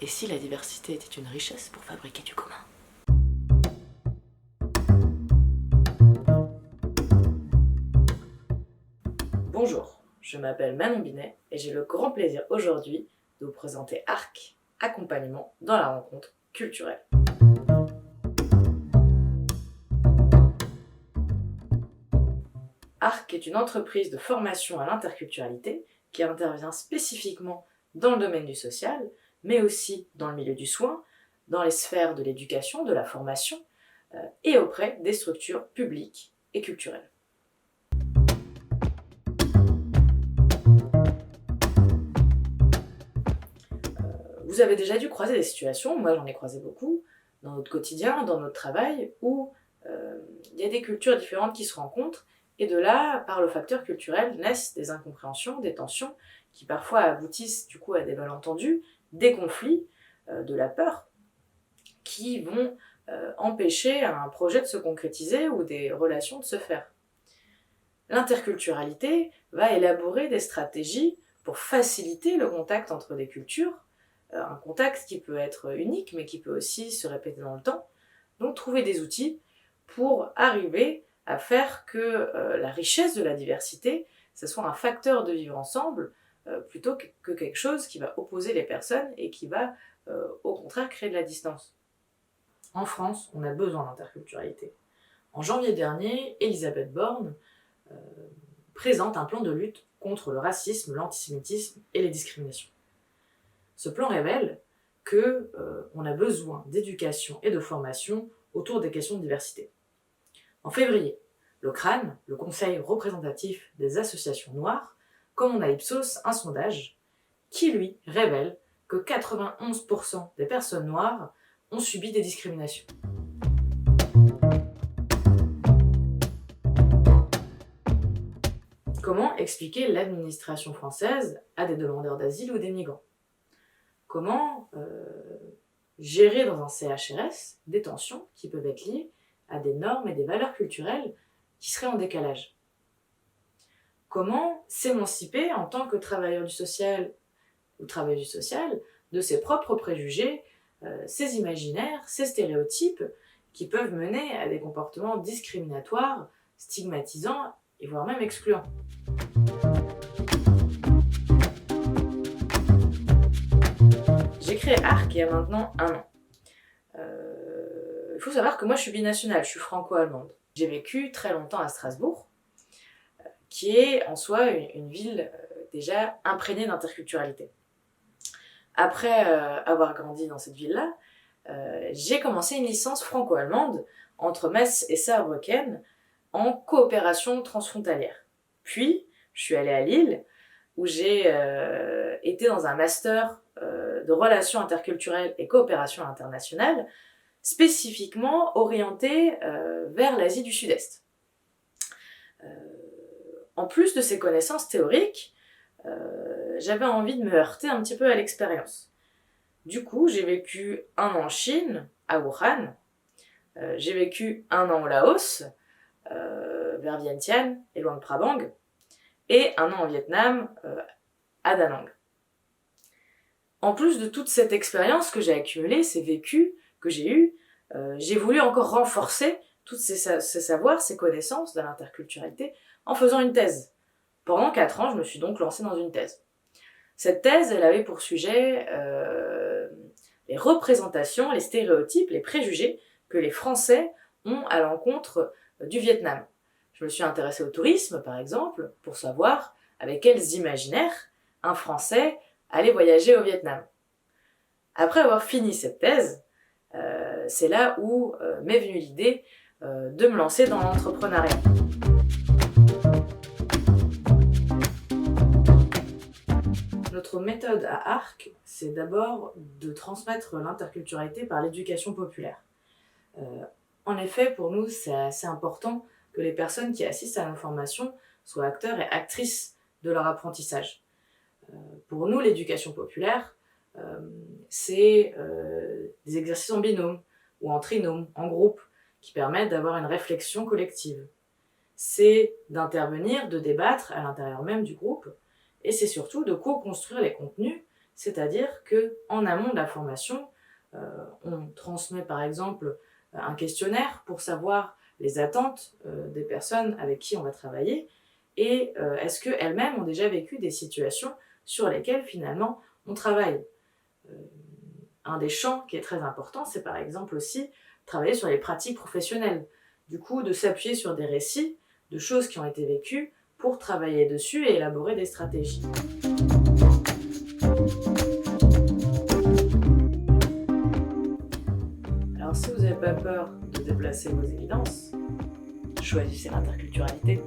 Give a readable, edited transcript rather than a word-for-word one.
Et si la diversité était une richesse pour fabriquer du commun? Bonjour, je m'appelle Manon Binet et j'ai le grand plaisir aujourd'hui de vous présenter ARC, accompagnement dans la rencontre culturelle. ARC est une entreprise de formation à l'interculturalité qui intervient spécifiquement dans le domaine du social, mais aussi dans le milieu du soin, dans les sphères de l'éducation, de la formation et auprès des structures publiques et culturelles. Vous avez déjà dû croiser des situations, moi j'en ai croisé beaucoup, dans notre quotidien, dans notre travail, où il y a des cultures différentes qui se rencontrent, et de là, par le facteur culturel, naissent des incompréhensions, des tensions, qui parfois aboutissent du coup à des malentendus, des conflits, de la peur, qui vont empêcher un projet de se concrétiser ou des relations de se faire. L'interculturalité va élaborer des stratégies pour faciliter le contact entre des cultures, un contact qui peut être unique mais qui peut aussi se répéter dans le temps. Donc trouver des outils pour arriver à faire que la richesse de la diversité, ce soit un facteur de vivre ensemble plutôt que quelque chose qui va opposer les personnes et qui va au contraire créer de la distance. En France, on a besoin d'interculturalité. En janvier dernier, Elisabeth Borne présente un plan de lutte contre le l'antisémitisme et les discriminations. Ce plan révèle qu'on a besoin d'éducation et de formation autour des questions de diversité. En février, le CRAN, le Conseil représentatif des associations noires, commande à Ipsos un sondage qui, lui, révèle que 91% des personnes noires ont subi des discriminations. Comment expliquer l'administration française à des demandeurs d'asile ou des migrants? Comment gérer dans un CHRS des tensions qui peuvent être liées à des normes et des valeurs culturelles qui seraient en décalage? Comment s'émanciper en tant que travailleur du social ou travailleuse du social de ses propres préjugés, ses imaginaires, ses stéréotypes qui peuvent mener à des comportements discriminatoires, stigmatisants et voire même excluants? J'ai créé ARC il y a maintenant 1 an. Il faut savoir que moi je suis binationale, je suis franco-allemande. J'ai vécu très longtemps à Strasbourg, qui est en soi une ville déjà imprégnée d'interculturalité. Après avoir grandi dans cette ville-là, j'ai commencé une licence franco-allemande entre Metz et Saarbrücken en coopération transfrontalière. Puis, je suis allée à Lille, où j'ai été dans un master de relations interculturelles et coopération internationale, spécifiquement orienté vers l'Asie du Sud-Est. En plus de ces connaissances théoriques, j'avais envie de me heurter un petit peu à l'expérience. Du coup, j'ai vécu 1 an en Chine, à Wuhan, j'ai vécu 1 an au Laos, vers Vientiane et Luang Prabang, et 1 an au Vietnam, à Da Nang. En plus de toute cette expérience que j'ai accumulée, ces vécus que j'ai eus, j'ai voulu encore renforcer tous ces savoirs, ces connaissances de l'interculturalité en faisant une thèse. Pendant 4 ans, je me suis donc lancée dans une thèse. Cette thèse, elle avait pour sujet les représentations, les stéréotypes, les préjugés que les Français ont à l'encontre du Vietnam. Je me suis intéressée au tourisme, par exemple, pour savoir avec quels imaginaires un Français allait voyager au Vietnam. Après avoir fini cette thèse, c'est là où m'est venue l'idée de me lancer dans l'entrepreneuriat. Notre méthode à ARC, c'est d'abord de transmettre l'interculturalité par l'éducation populaire. En effet, pour nous, c'est assez important que les personnes qui assistent à nos formations soient acteurs et actrices de leur apprentissage. Pour nous, l'éducation populaire, c'est des exercices en binôme ou en trinôme, en groupe, qui permettent d'avoir une réflexion collective. C'est d'intervenir, de débattre à l'intérieur même du groupe, et c'est surtout de co-construire les contenus C'est-à-dire qu'en amont de la formation, on transmet par exemple un questionnaire pour savoir les attentes des personnes avec qui on va travailler et est-ce qu'elles-mêmes ont déjà vécu des situations sur lesquelles finalement on travaille. Un des champs qui est très important, c'est par exemple aussi travailler sur les pratiques professionnelles. Du coup, de s'appuyer sur des récits de choses qui ont été vécues pour travailler dessus et élaborer des stratégies. Alors si vous n'avez pas peur de déplacer vos évidences, choisissez l'interculturalité.